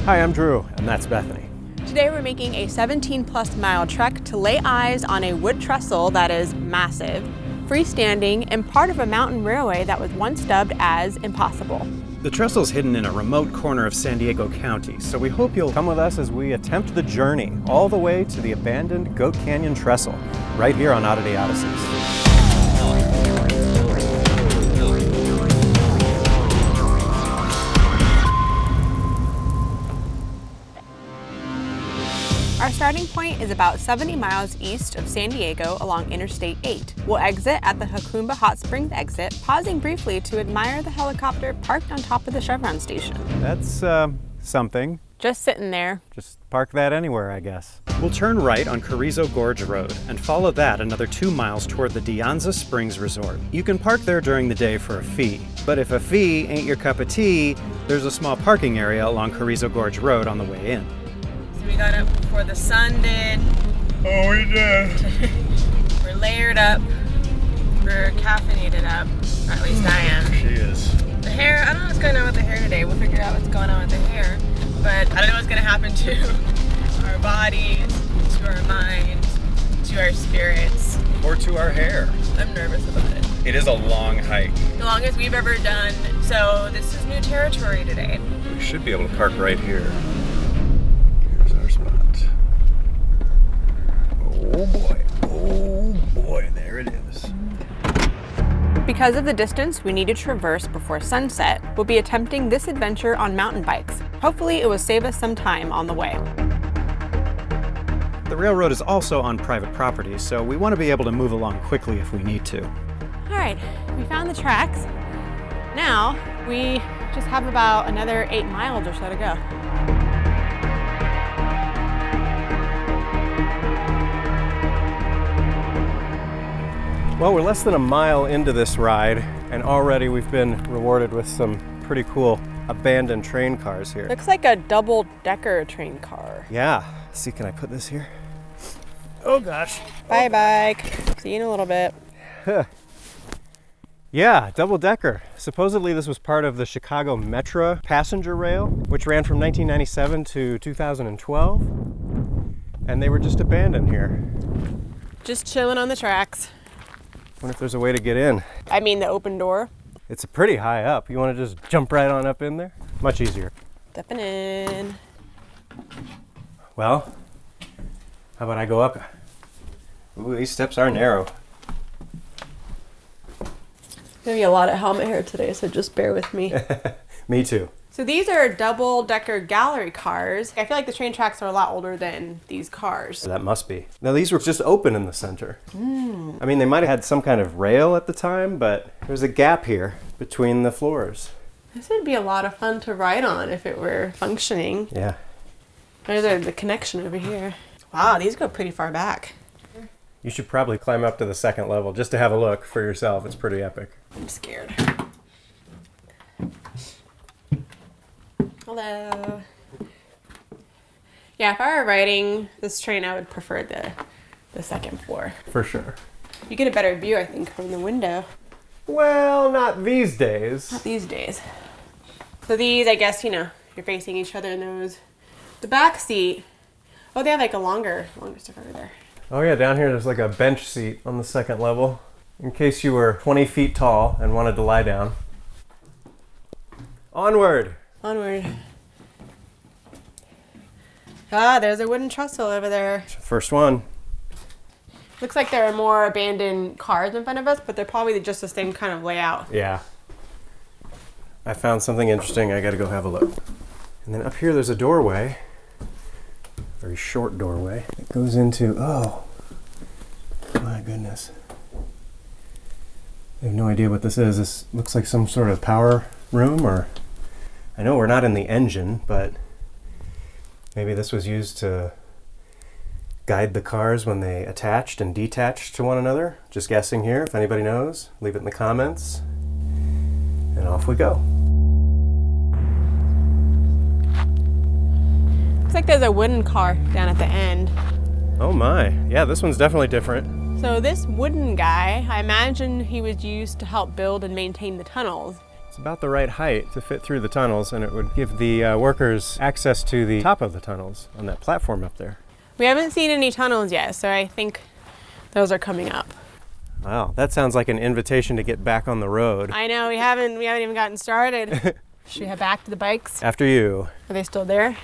Hi, I'm Drew, and that's Bethany. Today we're making a 17+ mile trek to lay eyes on a wood trestle that is massive, freestanding, and part of a mountain railway that was once dubbed as impossible. The trestle's hidden in a remote corner of San Diego County, so we hope you'll come with us as we attempt the journey all the way to the abandoned Goat Canyon Trestle, right here on Oddity Odysseys. Our starting point is about 70 miles east of San Diego along Interstate 8. We'll exit at the Jacumba Hot Springs exit, pausing briefly to admire the helicopter parked on top of the Chevron station. That's, something. Just sitting there. Just park that anywhere, I guess. We'll turn right on Carrizo Gorge Road and follow that another 2 miles toward the Unser Springs Resort. You can park there during the day for a fee, but if a fee ain't your cup of tea, there's a small parking area along Carrizo Gorge Road on the way in. We got up before the sun did. Oh, we did. We're layered up. We're caffeinated up. Or at least I am. She is. The hair, I don't know what's going on with the hair today. We'll figure out what's going on with the hair. But I don't know what's going to happen to our bodies, to our minds, to our spirits. Or to our hair. I'm nervous about it. It is a long hike. The longest we've ever done. So this is new territory today. We should be able to park right here. Spot. Oh boy, there it is. Because of the distance we need to traverse before sunset, we'll be attempting this adventure on mountain bikes. Hopefully it will save us some time on the way. The railroad is also on private property, so we want to be able to move along quickly if we need to. All right, we found the tracks. Now we just have about another 8 miles or so to go. Well, we're less than a mile into this ride, and already we've been rewarded with some pretty cool abandoned train cars here. Looks like a double-decker train car. Yeah. See, can I put this here? Oh gosh. Bye, bike. See you in a little bit. Yeah, double-decker. Supposedly this was part of the Chicago Metro passenger rail, which ran from 1997 to 2012, and they were just abandoned here. Just chilling on the tracks. Wonder if there's a way to get in. I mean the open door. It's pretty high up. You want to just jump right on up in there? Much easier. Stepping in. Well, how about I go up? Ooh, these steps are narrow. Gonna be a lot of helmet hair today, so just bear with me. Me too. So these are double-decker gallery cars. I feel like the train tracks are a lot older than these cars. That must be. Now these were just open in the center. I mean, they might have had some kind of rail at the time, but there's a gap here between the floors. This would be a lot of fun to ride on if it were functioning. Yeah. There's the connection over here. Wow, these go pretty far back. You should probably climb up to the second level just to have a look for yourself. It's pretty epic. I'm scared. Hello. Yeah, if I were riding this train, I would prefer the second floor. For sure. You get a better view, I think, from the window. Well, not these days. Not these days. So these, I guess, you're facing each other in those. The back seat, oh, they have like a longer stuff over there. Oh yeah, down here there's like a bench seat on the second level in case you were 20 feet tall and wanted to lie down. Onward. Onward. Ah, there's a wooden trestle over there. First one. Looks like there are more abandoned cars in front of us, but they're probably just the same kind of layout. Yeah. I found something interesting. I gotta go have a look. And then up here there's a doorway. Very short doorway. It goes into, oh, my goodness. I have no idea what this is. This looks like some sort of power room, or I know we're not in the engine, but maybe this was used to guide the cars when they attached and detached to one another. Just guessing here. If anybody knows, leave it in the comments. And off we go. Looks like there's a wooden car down at the end. Oh my. Yeah, this one's definitely different. So this wooden guy, I imagine he was used to help build and maintain the tunnels. It's about the right height to fit through the tunnels, and it would give the workers access to the top of the tunnels on that platform up there. We haven't seen any tunnels yet, so I think those are coming up. Wow, that sounds like an invitation to get back on the road. I know, we haven't even gotten started. Should we head back to the bikes? After you. Are they still there?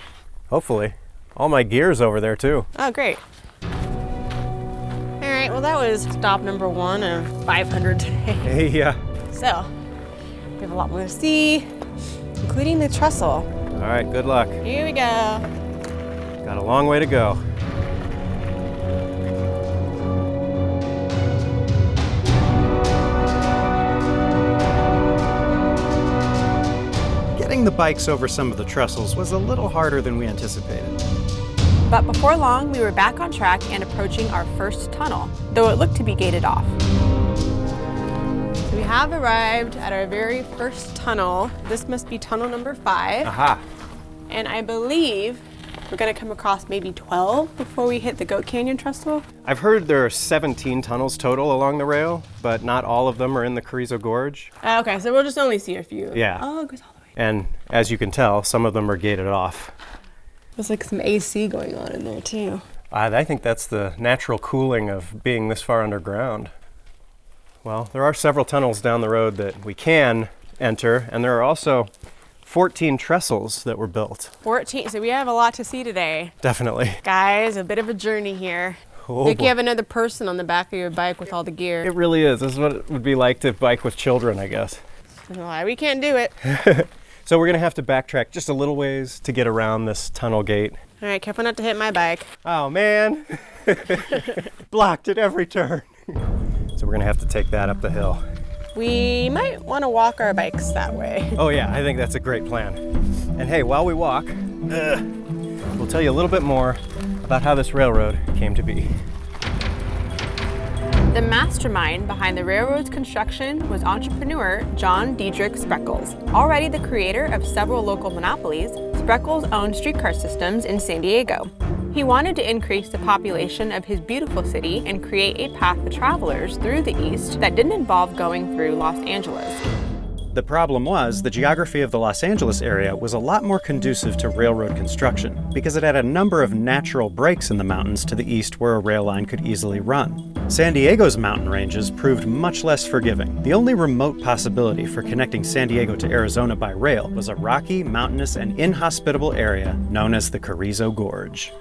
Hopefully. All my gear's over there too. Oh, great. All right, well that was stop number 1 of 500 today. Hey, yeah. So, we have a lot more to see, including the trestle. All right, good luck. Here we go. Got a long way to go. Getting the bikes over some of the trestles was a little harder than we anticipated. But before long, we were back on track and approaching our first tunnel, though it looked to be gated off. So we have arrived at our very first tunnel. This must be tunnel number 5. Aha. And I believe we're gonna come across maybe 12 before we hit the Goat Canyon Trestle. I've heard there are 17 tunnels total along the rail, but not all of them are in the Carrizo Gorge. Okay, so we'll just only see a few. Yeah. Oh, it goes all the way. And as you can tell, some of them are gated off. There's like some AC going on in there too. I think that's the natural cooling of being this far underground. Well, there are several tunnels down the road that we can enter, and there are also 14 trestles that were built. 14, so we have a lot to see today. Definitely. Guys, a bit of a journey here. Oh, Think boy. you have another person on the back of your bike with all the gear. It really is. This is what it would be like to bike with children, I guess. Why we can't do it. So we're gonna have to backtrack just a little ways to get around this tunnel gate. All right, careful not to hit my bike. Oh man, blocked at every turn. So we're gonna have to take that up the hill. We might want to walk our bikes that way. Oh yeah, I think that's a great plan. And hey, while we walk, we'll tell you a little bit more about how this railroad came to be. The mastermind behind the railroad's construction was entrepreneur John Diedrich Spreckels. Already the creator of several local monopolies, Spreckels owned streetcar systems in San Diego. He wanted to increase the population of his beautiful city and create a path for travelers through the east that didn't involve going through Los Angeles. The problem was, the geography of the Los Angeles area was a lot more conducive to railroad construction because it had a number of natural breaks in the mountains to the east where a rail line could easily run. San Diego's mountain ranges proved much less forgiving. The only remote possibility for connecting San Diego to Arizona by rail was a rocky, mountainous, and inhospitable area known as the Carrizo Gorge.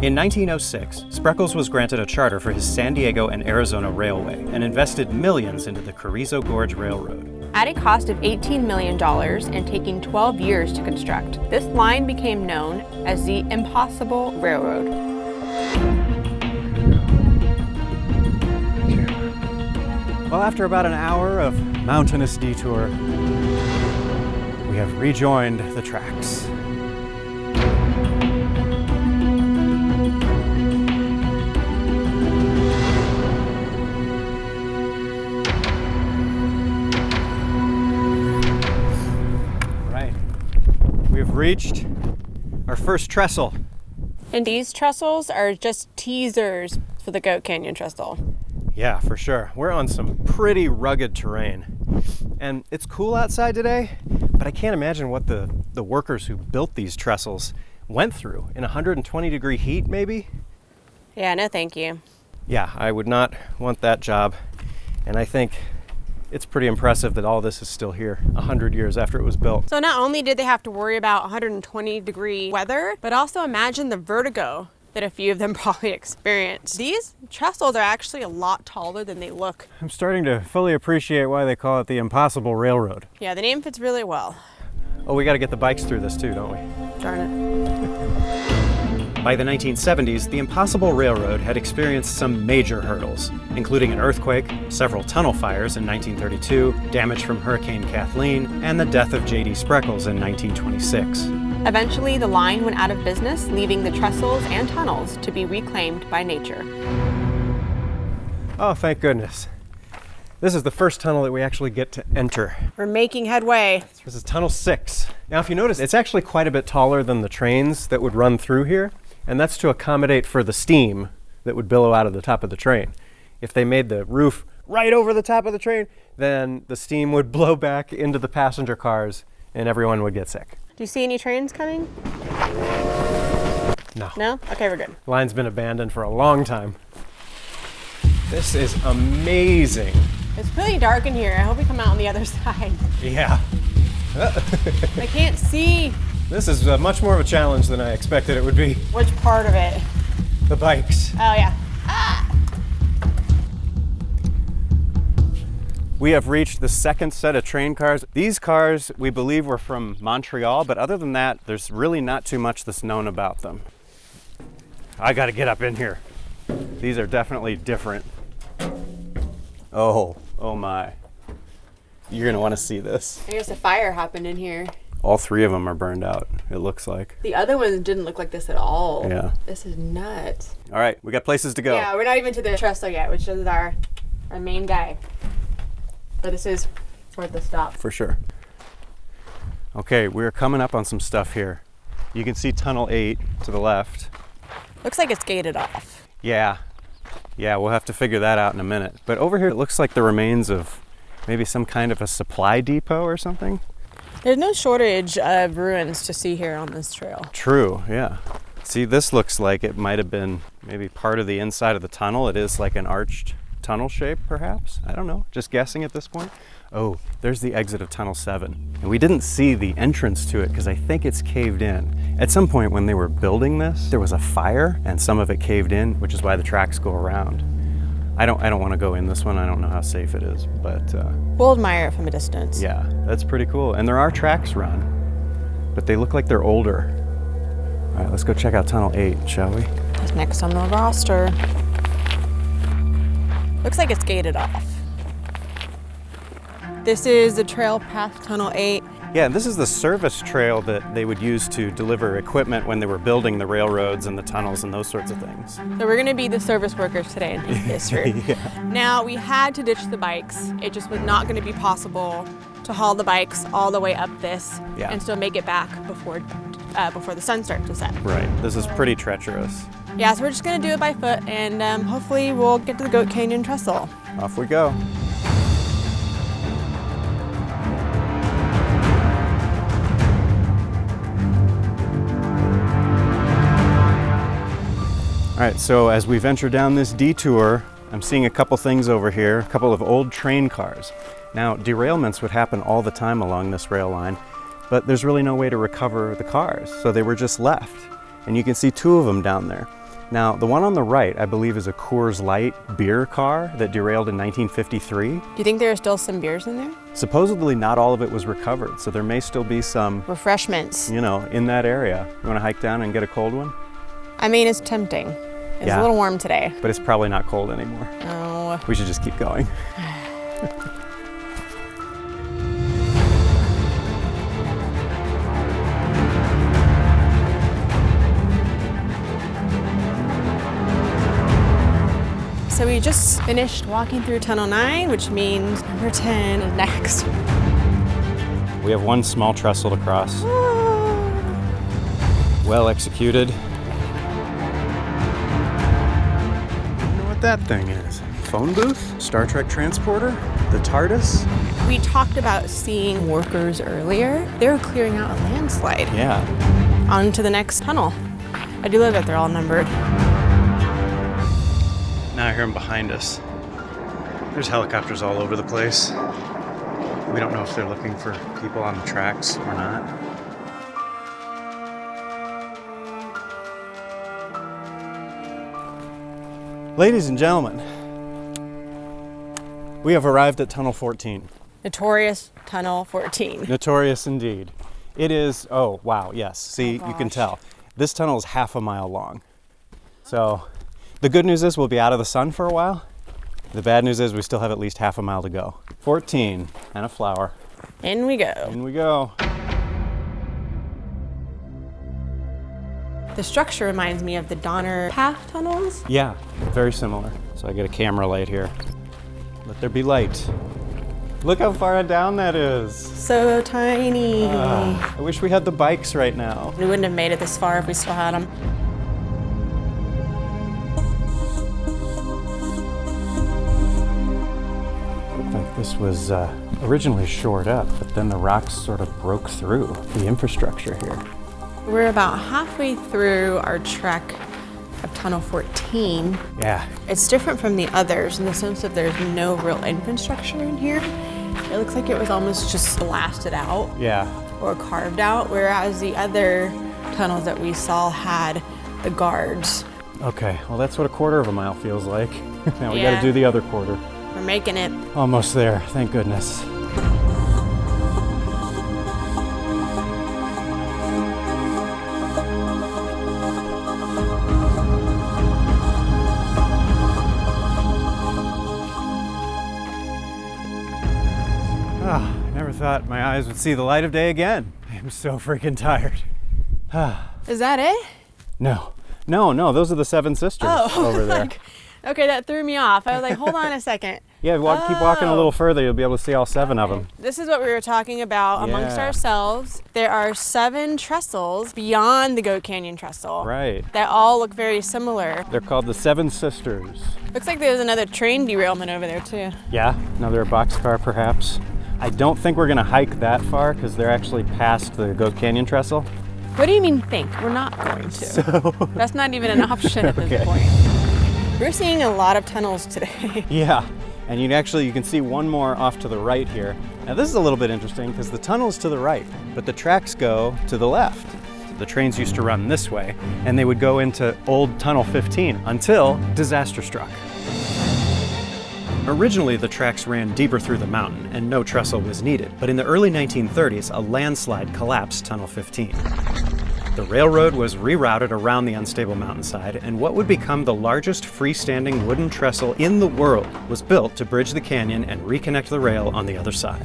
In 1906, Spreckels was granted a charter for his San Diego and Arizona Railway and invested millions into the Carrizo Gorge Railroad. At a cost of $18 million and taking 12 years to construct, this line became known as the Impossible Railroad. Well, after about an hour of mountainous detour, we have rejoined the tracks. We've reached our first trestle. And these trestles are just teasers for the Goat Canyon Trestle. Yeah, for sure. We're on some pretty rugged terrain. And it's cool outside today, but I can't imagine what the workers who built these trestles went through in 120-degree heat, maybe? Yeah, no thank you. Yeah, I would not want that job. And I think it's pretty impressive that all this is still here 100 years after it was built. So not only did they have to worry about 120-degree weather, but also imagine the vertigo that a few of them probably experienced. These trestles are actually a lot taller than they look. I'm starting to fully appreciate why they call it the Impossible Railroad. Yeah, the name fits really well. Oh, we got to get the bikes through this too, don't we? Darn it. By the 1970s, the Impossible Railroad had experienced some major hurdles, including an earthquake, several tunnel fires in 1932, damage from Hurricane Kathleen, and the death of J.D. Spreckels in 1926. Eventually, the line went out of business, leaving the trestles and tunnels to be reclaimed by nature. Oh, thank goodness. This is the first tunnel that we actually get to enter. We're making headway. This is tunnel 6. Now, if you notice, it's actually quite a bit taller than the trains that would run through here, and that's to accommodate for the steam that would billow out of the top of the train. If they made the roof right over the top of the train, then the steam would blow back into the passenger cars and everyone would get sick. Do you see any trains coming? No. No? Okay, we're good. Line's been abandoned for a long time. This is amazing. It's really dark in here. I hope we come out on the other side. Yeah. I can't see. This is much more of a challenge than I expected it would be. Which part of it? The bikes. Oh, yeah. Ah! We have reached the second set of train cars. These cars, we believe, were from Montreal, but other than that, there's really not too much that's known about them. I gotta get up in here. These are definitely different. Oh my. You're gonna wanna see this. I guess a fire happened in here. All three of them are burned out, it looks like. The other ones didn't look like this at all. Yeah. This is nuts. All right, we got places to go. Yeah, we're not even to the Trestle yet, which is our main guy. But this is worth the stop. For sure. Okay, we're coming up on some stuff here. You can see Tunnel 8 to the left. Looks like it's gated off. Yeah, we'll have to figure that out in a minute. But over here, it looks like the remains of maybe some kind of a supply depot or something. There's no shortage of ruins to see here on this trail. True, yeah. See, this looks like it might have been maybe part of the inside of the tunnel. It is like an arched tunnel shape, perhaps. I don't know, just guessing at this point. Oh, there's the exit of Tunnel 7. And we didn't see the entrance to it because I think it's caved in. At some point when they were building this, there was a fire and some of it caved in, which is why the tracks go around. I don't want to go in this one. I don't know how safe it is, but We'll admire it from a distance. yeah, that's pretty cool. And there are tracks run, but they look like they're older. All right, let's go check out Tunnel 8, shall we? It's next on the roster. Looks like it's gated off. This is the trail past Tunnel 8. Yeah, and this is the service trail that they would use to deliver equipment when they were building the railroads and the tunnels and those sorts of things. So we're gonna be the service workers today in history. Yeah. Now, we had to ditch the bikes. It just was not gonna be possible to haul the bikes all the way up this Yeah. and still make it back before the sun starts to set. Right, this is pretty treacherous. Yeah, so we're just gonna do it by foot and hopefully we'll get to the Goat Canyon Trestle. Off we go. All right, so as we venture down this detour, I'm seeing a couple things over here, a couple of old train cars. Now, derailments would happen all the time along this rail line, but there's really no way to recover the cars, so they were just left. And you can see two of them down there. Now, the one on the right, I believe, is a Coors Light beer car that derailed in 1953. Do you think there are still some beers in there? Supposedly not all of it was recovered, so there may still be some, Refreshments. you know, in that area. You wanna hike down and get a cold one? I mean, it's tempting. It's Yeah. a little warm today. But it's probably not cold anymore. Oh. We should just keep going. So we just finished walking through Tunnel 9, which means number 10 is next. We have one small trestle to cross. Well executed. That thing is. Phone booth? Star Trek transporter? The TARDIS? We talked about seeing workers earlier. They were clearing out a landslide. Yeah. On to the next tunnel. I do love that they're all numbered. Now I hear them behind us. There's helicopters all over the place. We don't know if they're looking for people on the tracks or not. Ladies and gentlemen, we have arrived at Tunnel 14. Notorious Tunnel 14. Notorious indeed. It is, oh wow, yes. See, you can gosh. tell. This tunnel is half a mile long. So the good news is we'll be out of the sun for a while. The bad news is we still have at least half a mile to go. 14 and a flower. In we go. In we go. The structure reminds me of the Donner Path tunnels. Yeah, very similar. So I get a camera light here. Let there be light. Look how far down that is. So tiny. I wish we had the bikes right now. We wouldn't have made it this far if we still had them. This was originally shored up, but then the rocks sort of broke through the infrastructure here. We're about halfway through our trek of Tunnel 14. Yeah. It's different from the others in the sense that there's no real infrastructure in here. It looks like it was almost just blasted out. Yeah. Or carved out, whereas the other tunnels that we saw had the guards. Okay, well that's what a quarter of a mile feels like. Now we Yeah. gotta do the other quarter. We're making it. Almost there, thank goodness. Ah, I never thought my eyes would see the light of day again. I'm so freaking tired. Is that it? No, those are the Seven Sisters over there. Okay, that threw me off. I was like, hold on a second. Yeah, keep walking a little further, you'll be able to see all seven of them. This is what we were talking about amongst Yeah. ourselves. There are 7 trestles beyond the Goat Canyon Trestle. Right. That all look very similar. They're called the Seven Sisters. Looks like there's another train derailment over there too. Yeah, another boxcar perhaps. I don't think we're gonna hike that far because they're actually past the Goat Canyon Trestle. What do you mean think? We're not going to. That's not even an option at this point. We're seeing a lot of tunnels today. Yeah, and you can see one more off to the right here. Now this is a little bit interesting because the tunnel's to the right, but the tracks go to the left. The trains used to run this way, and they would go into old Tunnel 15 until disaster struck. Originally, the tracks ran deeper through the mountain and no trestle was needed, but in the early 1930s, a landslide collapsed Tunnel 15. The railroad was rerouted around the unstable mountainside, and what would become the largest freestanding wooden trestle in the world was built to bridge the canyon and reconnect the rail on the other side.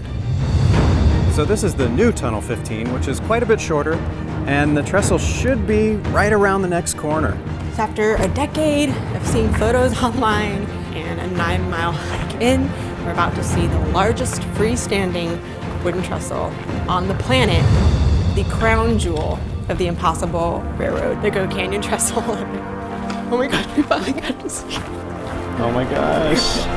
So this is the new Tunnel 15, which is quite a bit shorter, and the trestle should be right around the next corner. So after a decade of seeing photos online and a 9-mile hike in, we're about to see the largest freestanding wooden trestle on the planet, the crown jewel of the Impossible Railroad, the Goat Canyon Trestle. Oh my God, we finally got to see. Oh my gosh.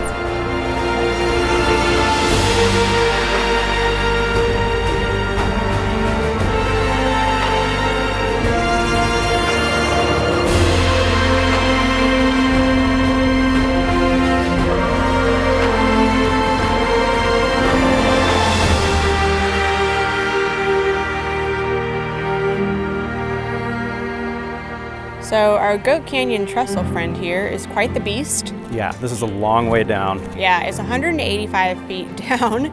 So our Goat Canyon Trestle friend here is quite the beast. Yeah, this is a long way down. Yeah, it's 185 feet down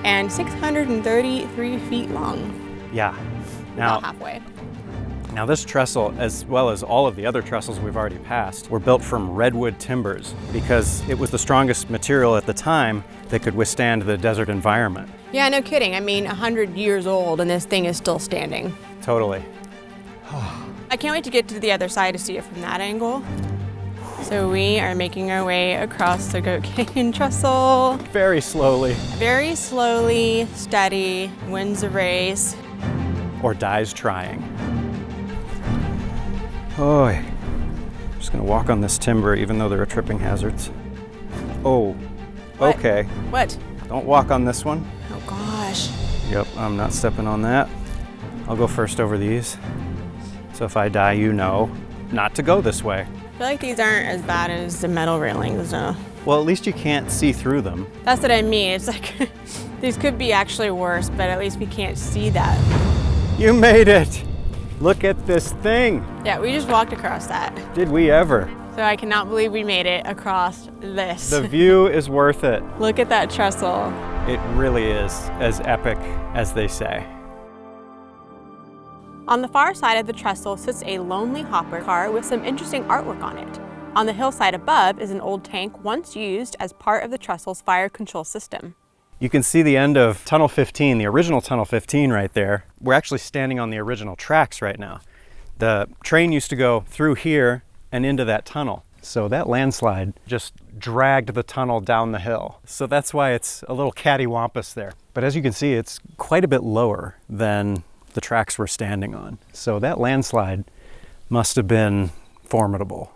and 633 feet long. Yeah. About halfway. Now this trestle, as well as all of the other trestles we've already passed, were built from redwood timbers because it was the strongest material at the time that could withstand the desert environment. Yeah, no kidding. I mean, 100 years old and this thing is still standing. Totally. I can't wait to get to the other side to see it from that angle. So we are making our way across the Goat Canyon Trestle. Very slowly. Very slowly, steady, wins the race. Or dies trying. Oh, I'm just gonna walk on this timber even though there are tripping hazards. Oh, What? okay. What? Don't walk on this one. Oh gosh. Yep, I'm not stepping on that. I'll go first over these. So if I die, you know not to go this way. I feel like these aren't as bad as the metal railings, though. Well, at least you can't see through them. That's what I mean. It's like, these could be actually worse, but at least we can't see that. You made it! Look at this thing! Yeah, we just walked across that. Did we ever? So I cannot believe we made it across this. The view is worth it. Look at that trestle. It really is as epic as they say. On the far side of the trestle sits a lonely hopper car with some interesting artwork on it. On the hillside above is an old tank once used as part of the trestle's fire control system. You can see the end of Tunnel 15, the original Tunnel 15 right there. We're actually standing on the original tracks right now. The train used to go through here and into that tunnel. So that landslide just dragged the tunnel down the hill. So that's why it's a little cattywampus there. But as you can see, it's quite a bit lower than the tracks we're standing on. So that landslide must have been formidable.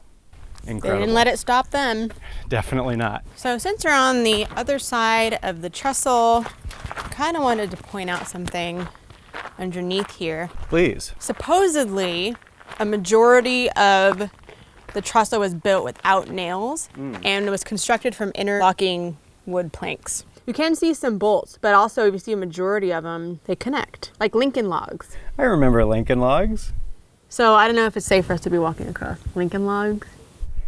incredible. They didn't let it stop them. Definitely not. So since we're on the other side of the trestle, I kind of wanted to point out something underneath here. Please. Supposedly, a majority of the trestle was built without nails and was constructed from interlocking wood planks. You can see some bolts, but also if you see a majority of them, they connect, like Lincoln logs. I remember Lincoln logs. So I don't know if it's safe for us to be walking across Lincoln logs.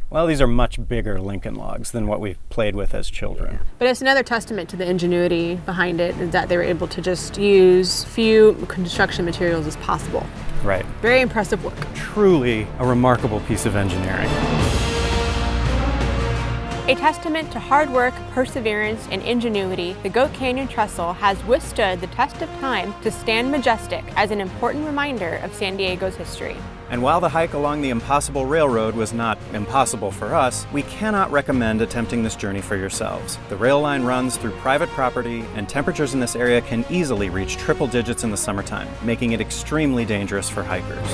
Well, these are much bigger Lincoln logs than what we played with as children. But it's another testament to the ingenuity behind it, is that they were able to just use few construction materials as possible. Right. Very impressive work. Truly a remarkable piece of engineering. A testament to hard work, perseverance, and ingenuity, the Goat Canyon Trestle has withstood the test of time to stand majestic as an important reminder of San Diego's history. And while the hike along the Impossible Railroad was not impossible for us, we cannot recommend attempting this journey for yourselves. The rail line runs through private property, and temperatures in this area can easily reach triple digits in the summertime, making it extremely dangerous for hikers.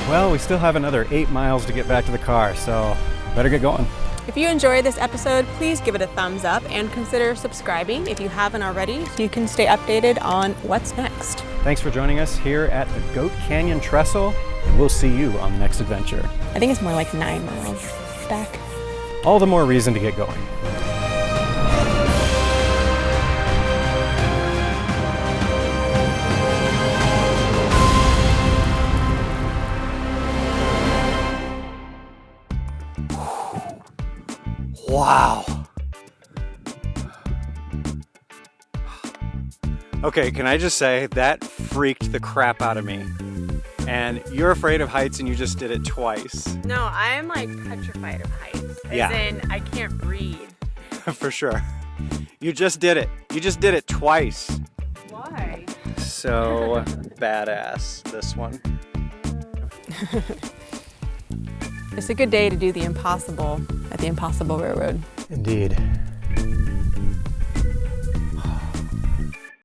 Well, we still have another 8 miles to get back to the car, so better get going. If you enjoyed this episode, please give it a thumbs up and consider subscribing if you haven't already so you can stay updated on what's next. Thanks for joining us here at the Goat Canyon Trestle, and we'll see you on the next adventure. I think it's more like 9 miles back. All the more reason to get going. Wow. Okay, can I just say that freaked the crap out of me. And you're afraid of heights and you just did it twice. No, I'm like petrified of heights. Yeah. As in, I can't breathe. For sure. You just did it. You just did it twice. Why? So badass, this one. It's a good day to do the impossible at the Impossible Railroad. Indeed.